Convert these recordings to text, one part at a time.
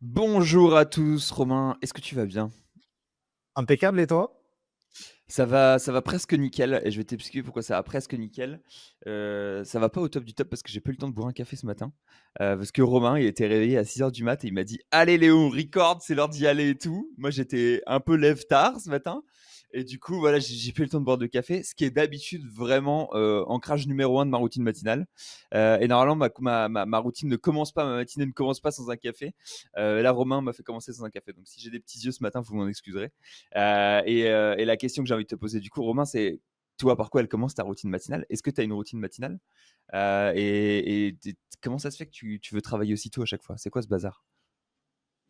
Bonjour à tous, Romain, est-ce que tu vas bien? Impeccable et toi? Ça va presque nickel et je vais t'expliquer pourquoi ça va presque nickel. Ça va pas au top du top parce que j'ai pas eu le temps de boire un café ce matin, parce que Romain, il était réveillé à 6 heures du mat et il m'a dit: «Allez Léo, on record, c'est l'heure d'y aller et tout». Moi, j'étais un peu lève tard ce matin et du coup, voilà, j'ai pas eu le temps de boire de café, ce qui est d'habitude vraiment, ancrage numéro un de ma routine matinale, et normalement ma routine ne commence pas, ma matinée ne commence pas sans un café. Là, Romain m'a fait commencer sans un café, donc si j'ai des petits yeux ce matin, vous m'en excuserez. Et la question que j'ai envie de te poser du coup, Romain, c'est toi, par quoi elle commence ta routine matinale? Est-ce que tu as une routine matinale? Et comment ça se fait que tu veux travailler aussi tôt à chaque fois? C'est quoi ce bazar?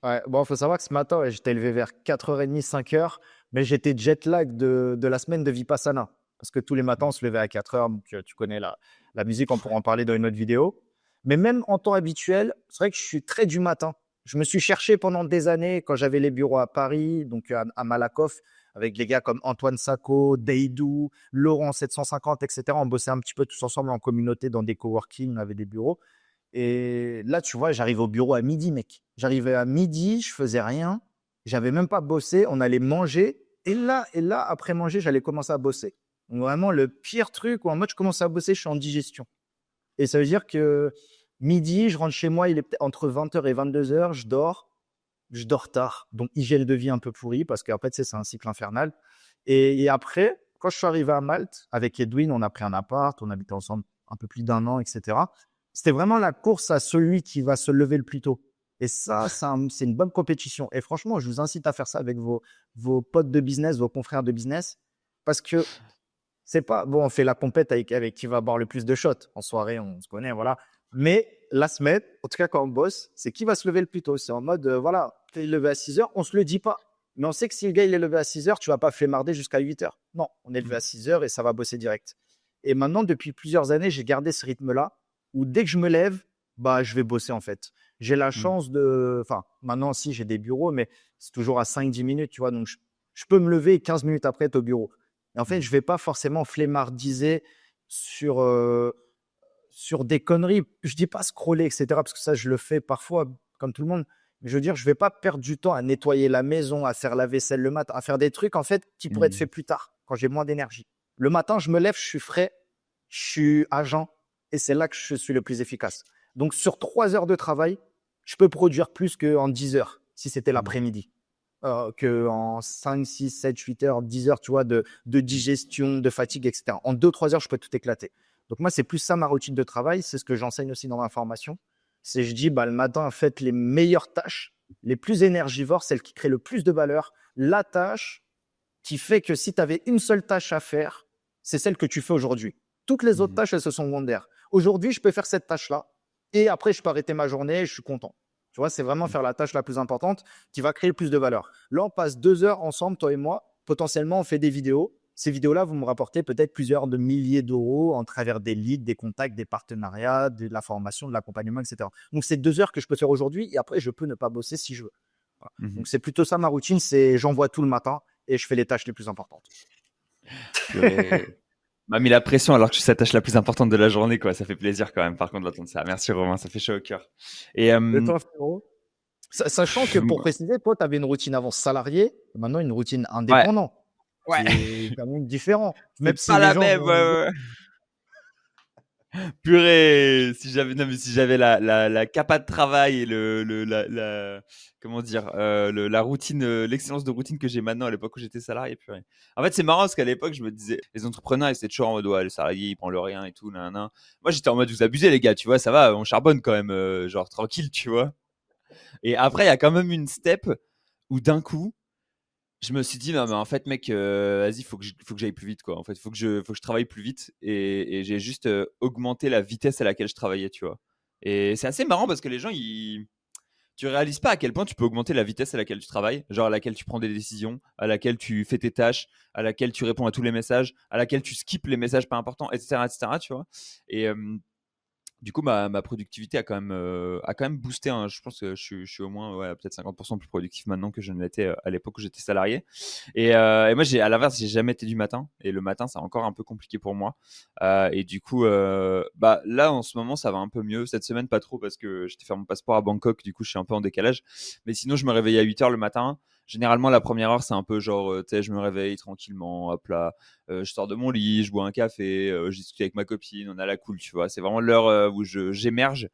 Ouais, bon, faut savoir que ce matin, ouais, j'étais levé vers 4h30, 5h, mais j'étais jet lag de la semaine de Vipassana. Parce que tous les matins, on se levait à 4h, donc tu connais la musique, on pourra en parler dans une autre vidéo. Mais même en temps habituel, c'est vrai que je suis très du matin. Je me suis cherché pendant des années quand j'avais les bureaux à Paris, donc à Malakoff, avec les gars comme Antoine Sacco, Deidou, Laurent 750, etc. On bossait un petit peu tous ensemble en communauté dans des coworking, on avait des bureaux. Et là, tu vois, j'arrive au bureau à midi, mec. J'arrivais à midi, je faisais rien. J'avais même pas bossé. On allait manger. Et là, après manger, j'allais commencer à bosser. Donc, vraiment, le pire truc où en mode, je commence à bosser, je suis en digestion. Et ça veut dire que midi, je rentre chez moi, il est peut-être entre 20h et 22h, je dors. Je dors tard. Donc, hygiène de vie un peu pourrie parce qu'en fait, c'est un cycle infernal. Et après, quand je suis arrivé à Malte, avec Edwin, on a pris un appart, on habitait ensemble un peu plus d'un an, etc. C'était vraiment la course à celui qui va se lever le plus tôt. Et ça, c'est une bonne compétition. Et franchement, je vous incite à faire ça avec vos potes de business, vos confrères de business, parce que c'est pas bon, on fait la compète avec qui va boire le plus de shots. En soirée, on se connaît, voilà. Mais la semaine, en tout cas quand on bosse, c'est qui va se lever le plus tôt. C'est en mode, voilà, tu es levé à 6h, on se le dit pas. Mais on sait que si le gars il est levé à 6h, tu vas pas flemmarder jusqu'à 8h. Non, on est levé à 6h et ça va bosser direct. Et maintenant, depuis plusieurs années, j'ai gardé ce rythme-là où dès que je me lève, bah, je vais bosser en fait. J'ai la Mmh. chance de. Enfin, maintenant, si j'ai des bureaux, mais c'est toujours à 5-10 minutes, tu vois. Donc, je peux me lever et 15 minutes après être au bureau. Et en fait, Mmh. je vais pas forcément flemmardiser sur, sur des conneries. Je dis pas scroller, etc., parce que ça, je le fais parfois, comme tout le monde. Mais je veux dire, je vais pas perdre du temps à nettoyer la maison, à faire la vaisselle le matin, à faire des trucs, en fait, qui pourraient être Mmh. faits plus tard, quand j'ai moins d'énergie. Le matin, je me lève, je suis frais, je suis agent, et c'est là que je suis le plus efficace. Donc, sur 3 heures de travail, je peux produire plus qu'en 10 heures, si c'était Mmh. l'après-midi. Qu'en 5, 6, 7, 8 heures, 10 heures, tu vois, de Mmh. digestion, de fatigue, etc. En 2, 3 heures, je peux tout éclater. Donc moi, c'est plus ça ma routine de travail. C'est ce que j'enseigne aussi dans ma formation. C'est je dis, bah, le matin, faites les meilleures tâches, les plus énergivores, celles qui créent le plus de valeur. La tâche qui fait que si tu avais une seule tâche à faire, c'est celle que tu fais aujourd'hui. Toutes les autres Mmh. tâches, elles se sont secondaires. Aujourd'hui, je peux faire cette tâche-là et après, je peux arrêter ma journée et je suis content. Tu vois, c'est vraiment faire la tâche la plus importante qui va créer le plus de valeur. Là, on passe 2 heures ensemble, toi et moi. Potentiellement, on fait des vidéos. Ces vidéos-là vont me rapporter peut-être plusieurs de milliers d'euros en travers des leads, des contacts, des partenariats, de la formation, de l'accompagnement, etc. Donc, c'est 2 heures que je peux faire aujourd'hui et après, je peux ne pas bosser si je veux. Voilà. Mmh. Donc, c'est plutôt ça ma routine, c'est j'envoie tout le matin et je fais les tâches les plus importantes. Purée. M'a mis la pression alors que je suis sa tâche la plus importante de la journée, quoi. Ça fait plaisir quand même, par contre, d'entendre ça. Merci Romain, ça fait chaud au cœur. Et Et toi, frérot? Sachant que pour préciser, toi, tu avais une routine avant salarié, maintenant une routine ouais, indépendant. ouais, C'est quand même différent. Même c'est si pas les la gens même, ouais, vont dire. ouais, ouais. Purée, si j'avais non, mais si j'avais la capa de travail et comment dire, la routine, l'excellence de routine que j'ai maintenant à l'époque où j'étais salarié, purée. En fait, c'est marrant parce qu'à l'époque, je me disais, les entrepreneurs, ils étaient toujours en mode, ouais, le salarié, il prend le rien et tout, nan. Moi, j'étais en mode, vous abusez, les gars, tu vois, ça va, on charbonne quand même, genre tranquille, tu vois. Et après, il y a quand même une step où d'un coup, je me suis dit: «Non, mais en fait, mec, vas-y, faut que j'aille plus vite, quoi. En fait, faut que je travaille plus vite» et j'ai juste, augmenté la vitesse à laquelle je travaillais, tu vois? Et c'est assez marrant parce que les gens, ils tu réalises pas à quel point tu peux augmenter la vitesse à laquelle tu travailles, genre à laquelle tu prends des décisions, à laquelle tu fais tes tâches, à laquelle tu réponds à tous les messages, à laquelle tu skippes les messages pas importants et cetera, tu vois? Et Du coup, ma productivité a quand même boosté, hein. Je pense que je suis au moins ouais, peut-être 50% plus productif maintenant que je ne l'étais à l'époque où j'étais salarié. Et moi, à l'inverse, j'ai jamais été du matin. Et le matin, c'est encore un peu compliqué pour moi. Et du coup, bah, là, en ce moment, ça va un peu mieux. Cette semaine, pas trop parce que j'étais faire mon passeport à Bangkok. Du coup, je suis un peu en décalage. Mais sinon, je me réveille à 8 heures le matin. Généralement, la première heure, c'est un peu genre, tu sais, je me réveille tranquillement, hop là, je sors de mon lit, je bois un café, je discute avec ma copine, on a la cool, tu vois. C'est vraiment l'heure où j'émerge.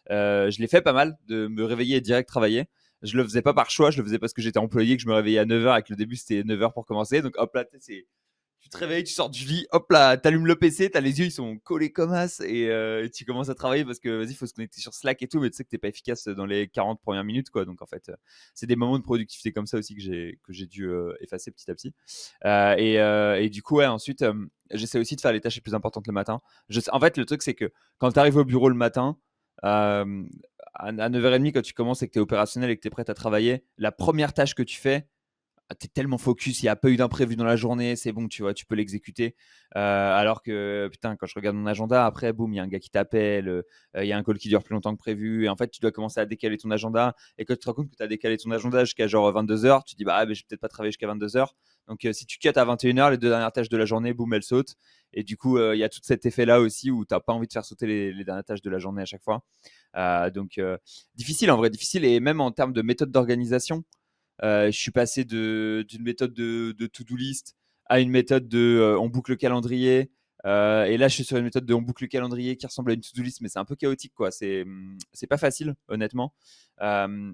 Je l'ai fait pas mal de me réveiller et direct travailler. Je le faisais pas par choix, je le faisais parce que j'étais employé, que je me réveillais à 9 heures et que le début c'était 9 heures pour commencer. Donc hop là, tu te réveilles, tu sors du lit, hop là, t'allumes le PC, t'as les yeux, ils sont collés comme as et tu commences à travailler parce que vas-y, faut se connecter sur Slack et tout, mais tu sais que t'es pas efficace dans les 40 premières minutes, quoi. Donc en fait, c'est des moments de productivité comme ça aussi que j'ai dû effacer petit à petit. Et du coup, ouais, ensuite, j'essaie aussi de faire les tâches les plus importantes le matin. En fait, le truc, c'est que quand tu arrives au bureau le matin, euh, à 9h30, quand tu commences et que tu es opérationnel et que tu es prêt à travailler, la première tâche que tu fais, tu es tellement focus, il n'y a pas eu d'imprévu dans la journée, c'est bon, tu vois, tu peux l'exécuter. Alors que, putain, quand je regarde mon agenda, après, boum, il y a un gars qui t'appelle, il y a un call qui dure plus longtemps que prévu, et en fait, tu dois commencer à décaler ton agenda. Et quand tu te rends compte que tu as décalé ton agenda jusqu'à genre 22h, tu te dis, bah, je vais peut-être pas travailler jusqu'à 22h. Donc, si tu cut à 21h, les deux dernières tâches de la journée, boum, elles sautent. Et du coup, il y a tout cet effet-là aussi où tu n'as pas envie de faire sauter les dernières tâches de la journée à chaque fois. Donc, difficile en vrai, difficile. Et même en termes de méthode d'organisation, je suis passé d'une méthode de to-do list à une méthode de on boucle le calendrier. Et là, je suis sur une méthode de on boucle le calendrier qui ressemble à une to-do list, mais c'est un peu chaotique, quoi. C'est pas facile, honnêtement. Euh,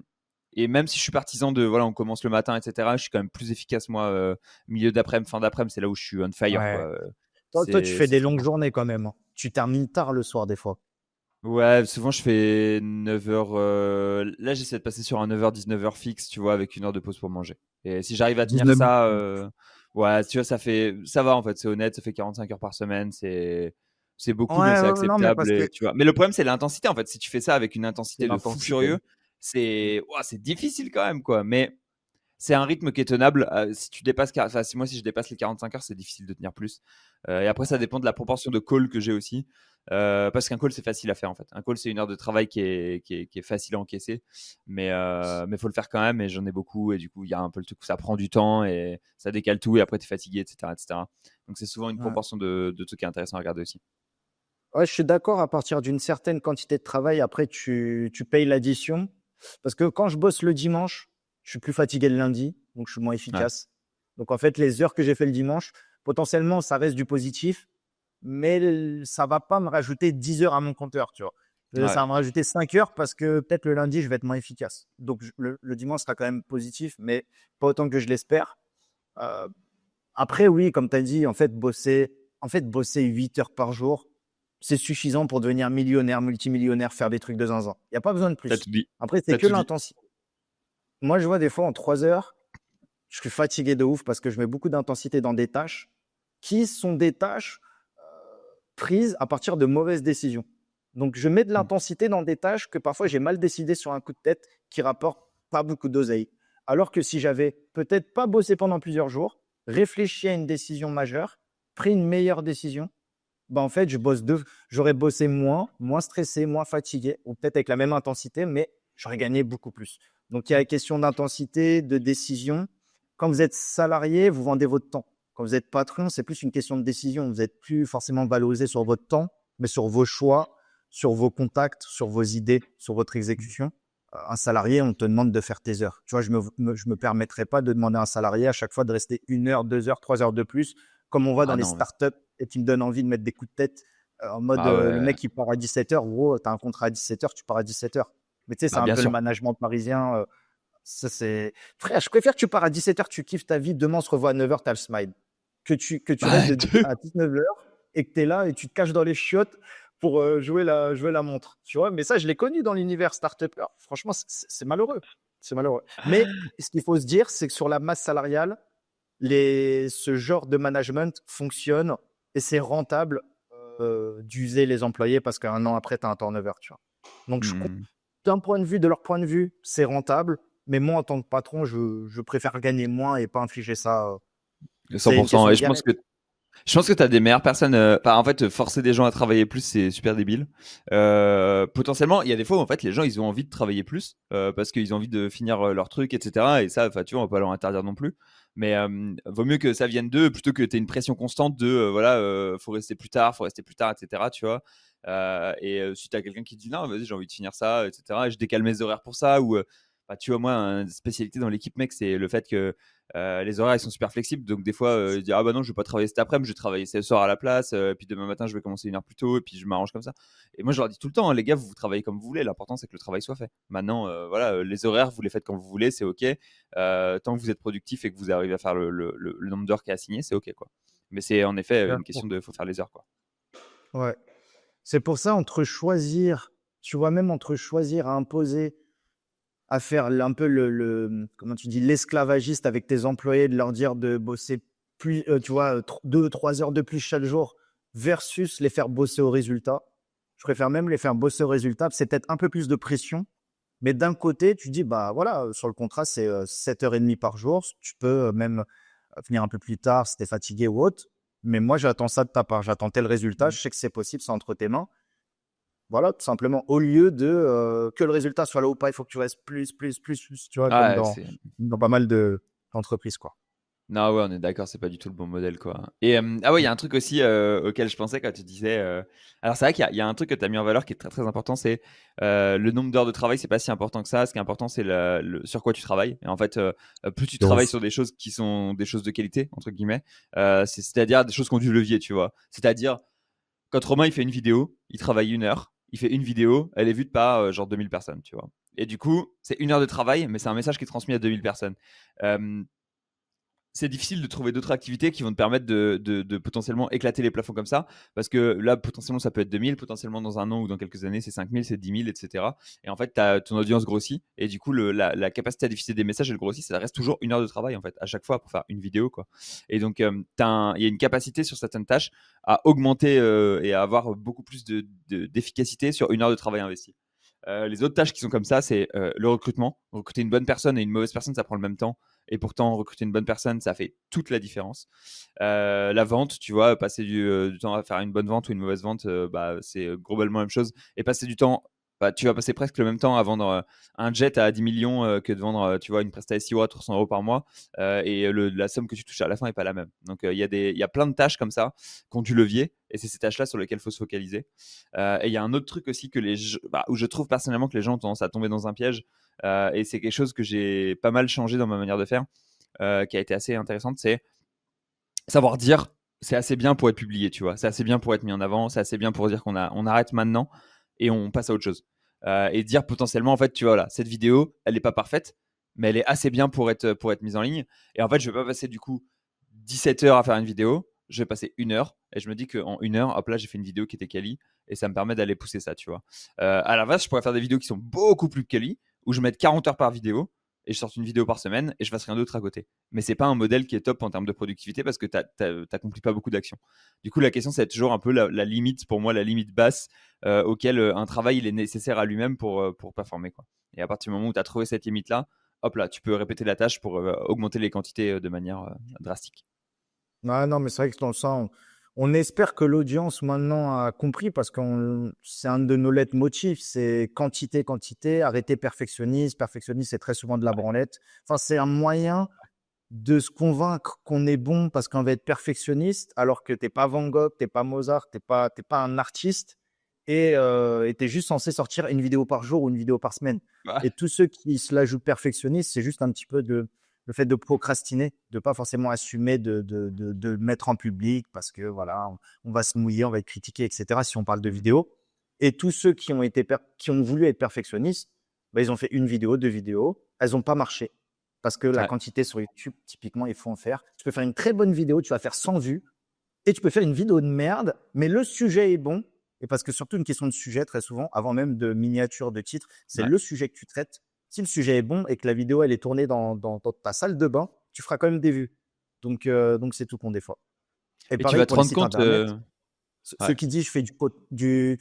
et même si je suis partisan de voilà, on commence le matin, etc., je suis quand même plus efficace, moi, milieu d'après-midi, fin d'après-midi, c'est là où je suis on fire, Ouais. quoi. Toi, tu fais C'est des fou, longues quoi. journées quand même, hein. Tu termines tard le soir des fois. Ouais, souvent je fais 9h. Là, j'essaie de passer sur un 9h, 19h fixe, tu vois, avec une heure de pause pour manger. Et si j'arrive à tenir 19. ça, ouais, tu vois, ça va en fait, c'est honnête, ça fait 45 heures par semaine, c'est beaucoup, mais Ouais, c'est ouais, ouais, non, mais acceptable. parce que Et, tu vois. Mais le problème, c'est l'intensité en fait. Si tu fais ça avec une c'est intensité de fou l'intensité. furieux, Mm. ouah, c'est difficile quand même, quoi. Mais c'est un rythme qui est tenable. Si tu dépasses, enfin, si je dépasse les 45 heures, c'est difficile de tenir plus. Et après, ça Ouais. dépend de la proportion de call que j'ai aussi. Parce qu'un call, c'est facile à faire en fait. Un call, c'est une heure de travail qui est facile à encaisser. Mais faut le faire quand même. Et j'en ai beaucoup. Et du coup, il y a un peu le truc où ça prend du temps et ça décale tout. Et après, tu es fatigué, etc., etc. Donc, c'est souvent une Ouais. proportion de trucs qui est intéressant à regarder aussi. Ouais, je suis d'accord, à partir d'une certaine quantité de travail, après, tu payes l'addition. Parce que quand je bosse le dimanche, je suis plus fatigué le lundi, donc je suis moins Ouais. efficace. Donc en fait, les heures que j'ai fait le dimanche, potentiellement, ça reste du positif, mais ça va pas me rajouter 10 heures à mon compteur, tu vois. Ouais. Ça va me rajouter 5 heures parce que peut-être le lundi, je vais être moins efficace. Donc le dimanche sera quand même positif, mais pas autant que je l'espère. Euh, Après, oui, comme tu as dit, en fait, bosser 8 heures par jour, c'est suffisant pour devenir millionnaire, multimillionnaire, faire des trucs de zinzin. Il n'y a pas besoin de T'as plus. tout dit. Après, c'est T'as que tout dit. l'intensité. Moi, je vois des fois en 3 heures, je suis fatigué de ouf parce que je mets beaucoup d'intensité dans des tâches qui sont des tâches prises à partir de mauvaises décisions. Donc, je mets de Mm. l'intensité dans des tâches que parfois j'ai mal décidé sur un coup de tête qui rapportent pas beaucoup d'oseille. Alors que si j'avais peut-être pas bossé pendant plusieurs jours, réfléchi à une décision majeure, pris une meilleure décision, bah en fait, j'aurais bossé moins stressé, moins fatigué, ou peut-être avec la même intensité, mais j'aurais gagné beaucoup plus. Donc, il y a la question d'intensité, de décision. Quand vous êtes salarié, vous vendez votre temps. Quand vous êtes patron, c'est plus une question de décision. Vous n'êtes plus forcément valorisé sur votre temps, mais sur vos choix, sur vos contacts, sur vos idées, sur votre exécution. Un salarié, on te demande de faire tes heures. Tu vois, je me permettrai pas de demander à un salarié à chaque fois de rester 1 heure, 2 heures, 3 heures de plus, comme on voit dans Ah les non, mais startups et qui me donne envie de mettre des coups de tête en mode ah le ouais, mec qui part à 17h, gros, tu as un contrat à 17h, tu pars à 17h. Mais tu sais, c'est bah un bien peu le sûr. management parisien. Ça, c'est. Frère, je préfère que tu pars à 17h, tu kiffes ta vie, demain on se revoit à 9h, tu as le smile. Que tu restes Bah, deux. à 19h et que tu es là et tu te caches dans les chiottes pour jouer la montre. Tu vois, mais ça, je l'ai connu dans l'univers startup. Franchement, c'est malheureux. C'est malheureux. Mais ce qu'il faut se dire, c'est que sur la masse salariale, ce genre de management fonctionne et c'est rentable d'user les employés parce qu'un an après, tu as un turnover, tu vois. Donc, Mm. d'un point de vue, de leur point de vue, c'est rentable. Mais moi, en tant que patron, je préfère gagner moins et pas infliger ça. C'est une 100%. question Et de je pense que bien-être. Je pense que tu as des meilleures personnes. En fait, forcer des gens à travailler plus, c'est super débile. Potentiellement, il y a des fois où en fait, les gens, ils ont envie de travailler plus parce qu'ils ont envie de finir leur truc, etc. Et ça, enfin, tu vois, on va pas leur interdire non plus. Mais vaut mieux que ça vienne d'eux plutôt que tu aies une pression constante de voilà, faut rester plus tard, etc. Tu vois. Si tu as quelqu'un qui dit non, vas-y, j'ai envie de finir ça, etc. Et je décale mes horaires pour ça, ou bah, tu vois, moi, une spécialité dans l'équipe, mec, c'est le fait que les horaires ils sont super flexibles, donc des fois je dis ah bah non, je vais pas travailler cet après-midi, je vais travailler ce soir à la place, et puis demain matin je vais commencer une heure plus tôt, et puis je m'arrange comme ça. Et moi je leur dis tout le temps, hein, les gars, vous travaillez comme vous voulez, l'important c'est que le travail soit fait. Maintenant voilà, les horaires vous les faites quand vous voulez, c'est ok. Tant que vous êtes productif et que vous arrivez à faire le nombre d'heures qui est assigné, c'est ok quoi. Mais c'est en effet Bien. une question de faut faire les heures quoi. Ouais. C'est pour ça, entre choisir, tu vois, même entre choisir à imposer, à faire un peu comment tu dis, l'esclavagiste avec tes employés, de leur dire de bosser plus, tu vois, 2, 3 heures de plus chaque jour, versus les faire bosser au résultat. Je préfère même les faire bosser au résultat. C'est peut-être un peu plus de pression, mais d'un côté, tu dis, bah voilà, sur le contrat, c'est 7h30 par jour. Tu peux même venir un peu plus tard si tu es fatigué ou autre. Mais moi, j'attends ça de ta part. J'attends tel résultat. Mhm. Je sais que c'est possible, c'est entre tes mains. Voilà, tout simplement, au lieu de que le résultat soit là ou pas, il faut que tu restes plus, plus, plus, plus, tu vois, comme Ouais, dans, c'est dans pas mal d'entreprises, quoi. Non, ouais, on est d'accord, c'est pas du tout le bon modèle, quoi. Et ah ouais, il y Mm. a un truc aussi auquel je pensais quand tu disais. Alors, c'est vrai qu'il y a un truc que tu as mis en valeur qui est très très important, c'est le nombre d'heures de travail, c'est pas si important que ça. Ce qui est important, c'est sur quoi tu travailles. Et en fait, plus tu De travailles ouf. sur des choses qui sont des choses de qualité, entre guillemets, c'est-à-dire des choses qui ont du levier, tu vois. C'est-à-dire, quand Romain il fait une vidéo, il travaille 1 heure, il fait une vidéo, elle est vue de par genre 2000 personnes, tu vois. Et du coup, c'est 1 heure de travail, mais c'est un message qui est transmis à 2000 personnes. Euh, c'est difficile de trouver d'autres activités qui vont te permettre de potentiellement éclater les plafonds comme ça. Parce que là, potentiellement, ça peut être 2000, potentiellement dans un an ou dans quelques années, c'est 5000, c'est 10 000, etc. Et en fait, ton audience grossit. Et du coup, la capacité à diffuser des messages, elle grossit. Ça reste toujours 1 heure de travail, en fait, à chaque fois pour faire une vidéo, quoi. Et donc, il y a une capacité sur certaines tâches à augmenter et à avoir beaucoup plus d'efficacité sur 1 heure de travail investi. Les autres tâches qui sont comme ça, c'est le recrutement. Recruter une bonne personne et une mauvaise personne, ça prend le même temps. Et pourtant, recruter une bonne personne, ça fait toute la différence. La vente, tu vois, passer du temps à faire une bonne vente ou une mauvaise vente, bah, c'est globalement la même chose. Et passer du temps, bah, tu vas passer presque le même temps à vendre un jet à 10 millions que de vendre, tu vois, une prestation SEO à 300 euros par mois. La somme que tu touches à la fin n'est pas la même. Donc, il y a plein de tâches comme ça qui ont du levier. Et c'est ces tâches-là sur lesquelles il faut se focaliser. Et il y a un autre truc aussi où je trouve personnellement que les gens ont tendance à tomber dans un piège. Et c'est quelque chose que j'ai pas mal changé dans ma manière de faire, qui a été assez intéressante. C'est savoir dire c'est assez bien pour être publié, tu vois. C'est assez bien pour être mis en avant. C'est assez bien pour dire on arrête maintenant et on passe à autre chose. Et dire potentiellement, en fait, tu vois, là, cette vidéo, elle n'est pas parfaite, mais elle est assez bien pour être mise en ligne. Et en fait, je vais pas passer du coup 17 heures à faire une vidéo. Je vais passer 1 heure et je me dis qu'en 1 heure, hop là, j'ai fait une vidéo qui était quali et ça me permet d'aller pousser ça, tu vois. À l'inverse, je pourrais faire des vidéos qui sont beaucoup plus quali où je mets 40 heures par vidéo et je sors une vidéo par semaine et je fasse rien d'autre à côté. Mais c'est pas un modèle qui est top en termes de productivité parce que t'accomplis pas beaucoup d'actions. Du coup, la question, c'est toujours un peu la limite, pour moi, la limite basse auquel un travail il est nécessaire à lui-même pour performer, quoi. Et à partir du moment où tu as trouvé cette limite-là, hop là, tu peux répéter la tâche pour augmenter les quantités de manière drastique. Ah non, mais c'est vrai que dans ça, on espère que l'audience maintenant a compris parce que c'est un de nos leitmotifs, c'est quantité, quantité, arrêter perfectionniste. Perfectionniste, c'est très souvent de la branlette. Enfin, c'est un moyen de se convaincre qu'on est bon parce qu'on va être perfectionniste, alors que t'es pas Van Gogh, t'es pas Mozart, t'es pas un artiste et t'es juste censé sortir une vidéo par jour ou une vidéo par semaine. Ouais, Et tous ceux qui se la jouent perfectionniste, c'est juste un petit peu le fait de procrastiner, de pas forcément assumer de le mettre en public parce que voilà, on va se mouiller, on va être critiqué, etc. si on parle de vidéo. Et tous ceux qui ont voulu être perfectionnistes, bah, ils ont fait une vidéo, deux vidéos, elles n'ont pas marché. Parce que la ouais, quantité sur YouTube, typiquement, il faut en faire. Tu peux faire une très bonne vidéo, tu vas faire 100 vues, et tu peux faire une vidéo de merde, mais le sujet est bon. Et parce que surtout une question de sujet, très souvent, avant même de miniature, de titre, c'est ouais. le sujet que tu traites. Si le sujet est bon et que la vidéo, elle est tournée dans ta salle de bain, tu feras quand même des vues. Donc c'est tout qu'on des fois. Et Et tu pareil vas te pour les rendre sites compte. internet. Ceux Ouais. qui disent je fais du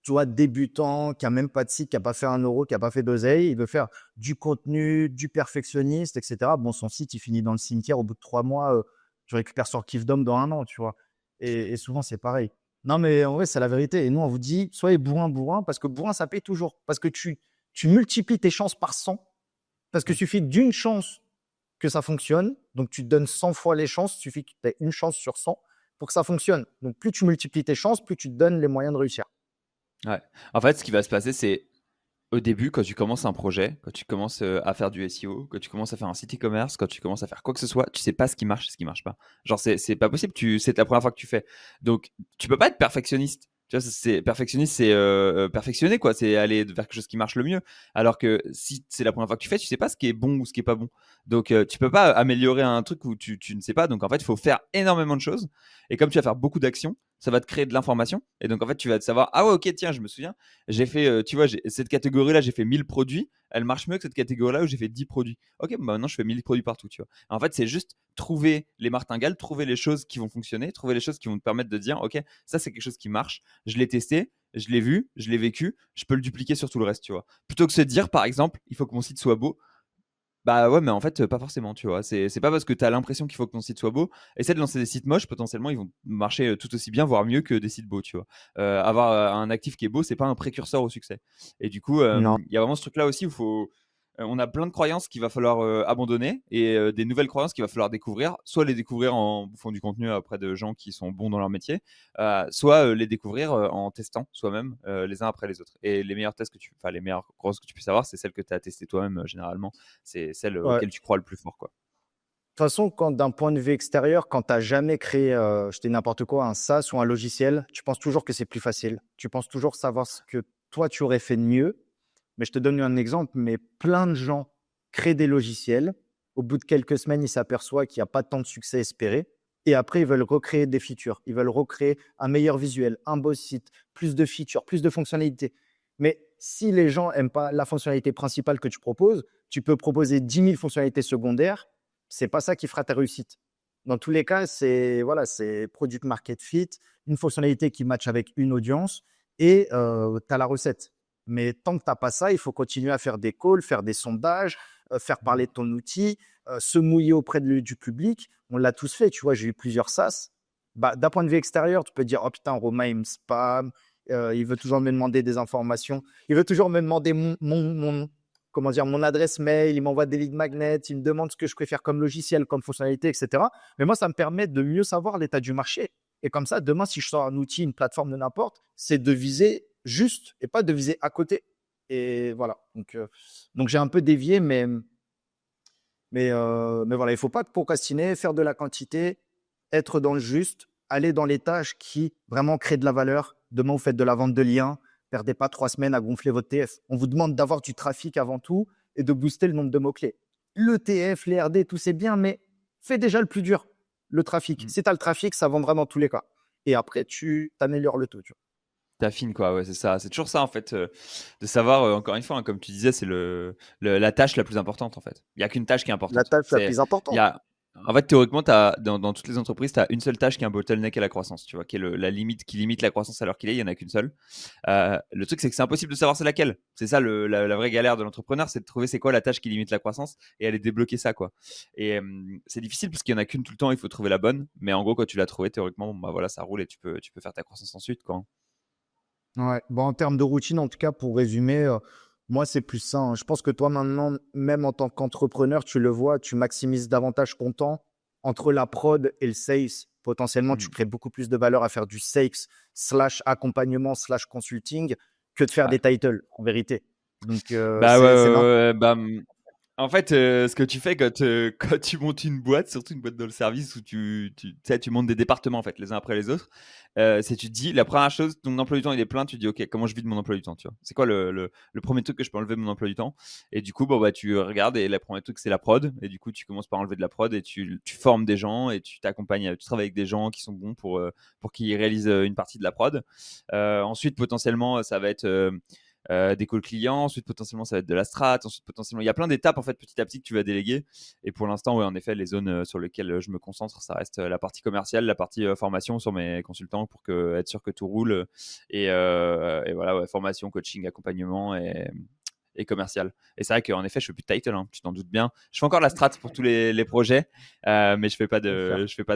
tu vois, débutant, qui a même pas de site, qui a pas fait 1 euro, qui a pas fait d'oseille, il veut faire du contenu, du perfectionniste, etc. Bon, son site, il finit dans le cimetière au bout de 3 mois. Tu récupères son kiff d'homme dans un an, tu vois. Et souvent, c'est pareil. Non, mais en vrai, c'est la vérité. Et nous, on vous dit, soyez bourrin, bourrin, parce que bourrin, ça paye toujours. Parce que tu multiplies tes chances par 100. Parce qu'il Ouais. suffit d'une chance que ça fonctionne. Donc, tu te donnes 100 fois les chances. Il suffit que tu aies une chance sur 100 pour que ça fonctionne. Donc, plus tu multiplies tes chances, plus tu te donnes les moyens de réussir. Ouais. En fait, ce qui va se passer, c'est au début, quand tu commences un projet, quand tu commences à faire du SEO, quand tu commences à faire un site e-commerce, quand tu commences à faire quoi que ce soit, tu sais pas ce qui marche et ce qui marche pas. Genre, c'est pas possible. C'est la première fois que tu fais. Donc, tu peux pas être perfectionniste. Tu vois, c'est perfectionniste, c'est perfectionner quoi. C'est aller vers quelque chose qui marche le mieux. Alors que si c'est la première fois que tu fais, tu sais pas ce qui est bon ou ce qui est pas bon. Donc, tu peux pas améliorer un truc où tu ne sais pas. Donc, en fait, il faut faire énormément de choses. Et comme tu vas faire beaucoup d'actions, ça va te créer de l'information. Et donc, en fait, tu vas te savoir, ah ouais, ok, tiens, je me souviens, j'ai fait, tu vois, cette catégorie-là, j'ai fait 1000 produits. Elle marche mieux que cette catégorie-là où j'ai fait 10 produits. Ok, bah maintenant je fais 1000 produits partout, tu vois. En fait, c'est juste trouver les martingales, trouver les choses qui vont fonctionner, trouver les choses qui vont te permettre de dire, ok, ça c'est quelque chose qui marche, je l'ai testé, je l'ai vu, je l'ai vécu, je peux le dupliquer sur tout le reste, tu vois. Plutôt que se dire, par exemple, il faut que mon site soit beau, bah ouais, mais en fait, pas forcément, tu vois. C'est pas parce que tu as l'impression qu'il faut que ton site soit beau. Essaie de lancer des sites moches, potentiellement, ils vont marcher tout aussi bien, voire mieux que des sites beaux, tu vois. Avoir un actif qui est beau, c'est pas un précurseur au succès. Et du coup, Non. il y a vraiment ce truc-là aussi où on a plein de croyances qu'il va falloir abandonner et des nouvelles croyances qu'il va falloir découvrir. Soit les découvrir en bouffant du contenu auprès de gens qui sont bons dans leur métier, soit les découvrir en testant soi-même les uns après les autres. Et les meilleurs tests enfin les meilleures croyances que tu puisses avoir, c'est celles que tu as testées toi-même généralement. C'est celle Ouais. auquel tu crois le plus fort, quoi. De toute façon, quand d'un point de vue extérieur, quand tu as jamais créé, je dis n'importe quoi, un SaaS ou un logiciel, tu penses toujours que c'est plus facile. Tu penses toujours savoir ce que toi, tu aurais fait de mieux. Mais je te donne un exemple, mais plein de gens créent des logiciels. Au bout de quelques semaines, ils s'aperçoivent qu'il n'y a pas tant de succès espéré. Et après, ils veulent recréer des features. Ils veulent recréer un meilleur visuel, un beau site, plus de features, plus de fonctionnalités. Mais si les gens n'aiment pas la fonctionnalité principale que tu proposes, tu peux proposer 10 000 fonctionnalités secondaires. C'est pas ça qui fera ta réussite. Dans tous les cas, c'est voilà, c'est product market fit, une fonctionnalité qui match avec une audience et tu as la recette. Mais tant que tu n'as pas ça, il faut continuer à faire des calls, faire des sondages, faire parler de ton outil, se mouiller auprès du public. On l'a tous fait, tu vois, j'ai eu plusieurs SaaS. Bah, d'un point de vue extérieur, tu peux dire, oh putain, Romain, il me spam, il veut toujours me demander des informations, il veut toujours me demander comment dire, mon adresse mail, il m'envoie des lead magnets, il me demande ce que je préfère comme logiciel, comme fonctionnalité, etc. Mais moi, ça me permet de mieux savoir l'état du marché. Et comme ça, demain, si je sors un outil, une plateforme de n'importe, c'est de viser juste et pas de viser à côté. Et voilà. Donc j'ai un peu dévié, mais voilà, il ne faut pas procrastiner, faire de la quantité, être dans le juste, aller dans les tâches qui vraiment créent de la valeur. Demain, vous faites de la vente de liens, perdez pas 3 semaines à gonfler votre TF. On vous demande d'avoir du trafic avant tout et de booster le nombre de mots-clés. Le TF, les RD, tout c'est bien, mais fais déjà le plus dur, le trafic. Mm. Si tu as le trafic, ça vendra dans tous les cas. Et après, tu t'améliores le tout. Tu T'affines, quoi, ouais, c'est ça. C'est toujours ça, en fait, de savoir, encore une fois, hein, comme tu disais, c'est la tâche la plus importante, en fait. Il n'y a qu'une tâche qui est La importante. tâche la plus Il y importante. a, en fait, théoriquement, dans toutes les entreprises, tu as une seule tâche qui est un bottleneck à la croissance, tu vois, qui est la limite, qui limite la croissance à l'heure qu'il est, il n'y en a qu'une seule. Le truc, c'est que c'est impossible de savoir c'est laquelle. C'est ça la vraie galère de l'entrepreneur, c'est de trouver c'est quoi la tâche qui limite la croissance et aller débloquer ça, quoi. Et c'est difficile parce qu'il n'y en a qu'une tout le temps, il faut trouver la bonne. Mais en gros, quand tu l'as trouvée, théoriquement, bah voilà, ça roule et tu peux faire ta croissance ensuite, quoi. Ouais. Bon, en termes de routine, en tout cas, pour résumer, moi, c'est plus ça, hein. Je pense que toi, maintenant, même en tant qu'entrepreneur, tu le vois, tu maximises davantage ton temps entre la prod et le sales. Potentiellement, tu Mhm. crées beaucoup plus de valeur à faire du sales slash accompagnement slash consulting que de faire Ouais. des titles, en vérité. Donc, Bah ouais, c'est ouais, normal. ouais, ouais, bah, en fait, ce que tu fais quand tu montes une boîte, surtout une boîte dans le service où tu sais, tu montes des départements en fait, les uns après les autres, c'est tu te dis la première chose, ton emploi du temps il est plein, tu te dis ok, comment je vis de mon emploi du temps, tu vois? C'est quoi le premier truc que je peux enlever de mon emploi du temps? Et du coup, bon bah tu regardes et le premier truc c'est la prod, et du coup tu commences par enlever de la prod et tu formes des gens et tu t'accompagnes, tu travailles avec des gens qui sont bons pour qu'ils réalisent une partie de la prod. Ensuite potentiellement ça va être des calls clients, ensuite potentiellement ça va être de la strat, ensuite potentiellement il y a plein d'étapes en fait petit à petit que tu vas déléguer. Et pour l'instant, ouais, en effet, les zones sur lesquelles je me concentre, ça reste la partie commerciale, la partie formation sur mes consultants pour être sûr que tout roule. Et voilà, ouais, formation, coaching, accompagnement et commercial. Et c'est vrai qu'en effet, je fais plus de title, hein, tu t'en doutes bien. Je fais encore la strat pour tous les projets, mais Bien sûr. je fais pas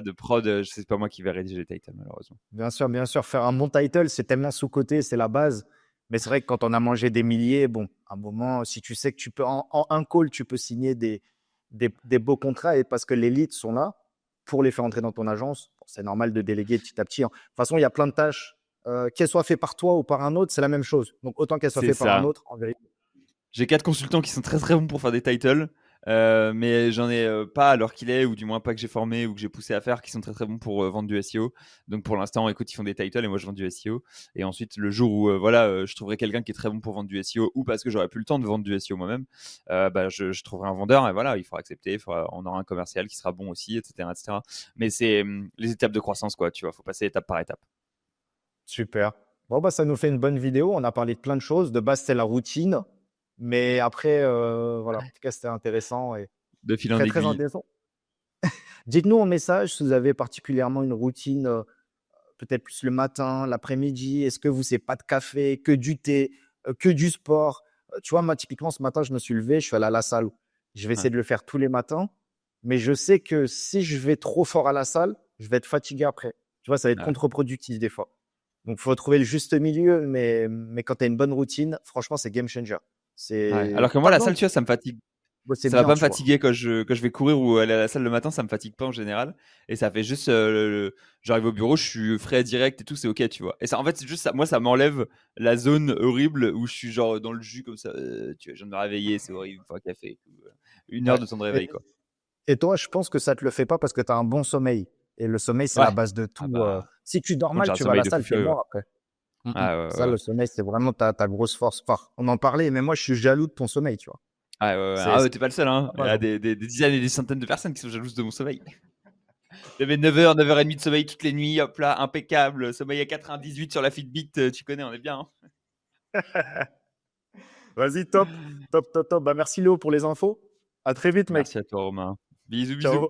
de prod. C'est pas moi qui vais rédiger les titles, malheureusement. Bien sûr, faire un bon title, c'est tellement sous-coté, c'est la base. Mais c'est vrai que quand on a mangé des milliers, bon, à un moment, si tu sais que tu peux, en un call, tu peux signer des beaux contrats et parce que les leads sont là pour les faire entrer dans ton agence, bon, c'est normal de déléguer petit à petit, hein. De toute façon, il y a plein de tâches, qu'elles soient faites par toi ou par un autre, c'est la même chose. Donc, autant qu'elles soient C'est faites par un ça. autre, en vérité. J'ai 4 consultants qui sont très très bons pour faire des titles, mais j'en ai pas à l'heure qu'il est, ou du moins pas que j'ai formé ou que j'ai poussé à faire, qui sont très très bons pour vendre du SEO. Donc pour l'instant, écoute, ils font des titles et moi je vends du SEO. Et ensuite, le jour où je trouverai quelqu'un qui est très bon pour vendre du SEO, ou parce que j'aurai plus le temps de vendre du SEO moi-même, je trouverai un vendeur et voilà, il faudra accepter, on aura un commercial qui sera bon aussi, etc. etc. Mais c'est les étapes de croissance, quoi, tu vois, faut passer étape par étape. Super. Bon, bah, ça nous fait une bonne vidéo. On a parlé de plein de choses. De base, c'est la routine. Mais après, voilà. En tout cas, c'était intéressant et De fil en très, très aiguille. intéressant. Dites-nous en message si vous avez particulièrement une routine, peut-être plus le matin, l'après-midi. Est-ce que vous, c'est pas de café, que du thé, que du sport? Tu vois, moi, typiquement, ce matin, je me suis levé, je suis allé à la salle. Je vais Ouais. essayer de le faire tous les matins. Mais je sais que si je vais trop fort à la salle, je vais être fatigué après. Tu vois, ça va être Ouais. contre-productif des fois. Donc, il faut trouver le juste milieu. Mais quand tu as une bonne routine, franchement, c'est game changer. Ouais. C'est Alors que moi, pas la besoin salle, de tu vois, ça me fatigue. bosser Ça va bien, pas me tu vois. fatiguer quand je vais courir ou aller à la salle le matin, ça me fatigue pas en général. Et ça fait juste, j'arrive au bureau, je suis frais direct et tout, c'est ok, tu vois. Et ça, en fait, c'est juste ça, moi, ça m'enlève la zone horrible où je suis genre dans le jus comme ça. Tu vois, je viens de me réveiller, c'est horrible, faut un café et tout. 1 heure Ouais. de temps de Et, réveil, quoi. et toi, je pense que ça te le fait pas parce que tu as un bon sommeil. Et le sommeil, c'est la Ouais. base de Ah tout. bah, Si tu dors par contre, mal, j'ai un tu vas à sommeil la de fou salle, t'es furieux. mort après. Ah ouais, Ça, ouais, le ouais. sommeil, c'est vraiment ta grosse force. Enfin, on en parlait, mais moi, je suis jaloux de ton sommeil, tu vois. Ah ouais, ouais. C'est Ah c'est ouais, t'es pas le seul, hein. la Il y base, a hein. des dizaines et des centaines de personnes qui sont jalouses de mon sommeil. J'avais 9 heures, 9h30 de sommeil toutes les nuits, hop là, impeccable. Sommeil à 98 sur la Fitbit, tu connais, on est bien, hein. Vas-y, top. Top, top, top. Bah, merci Léo pour les infos. À très vite, mec. Merci à toi, Romain. Bisous, bisous. Ciao.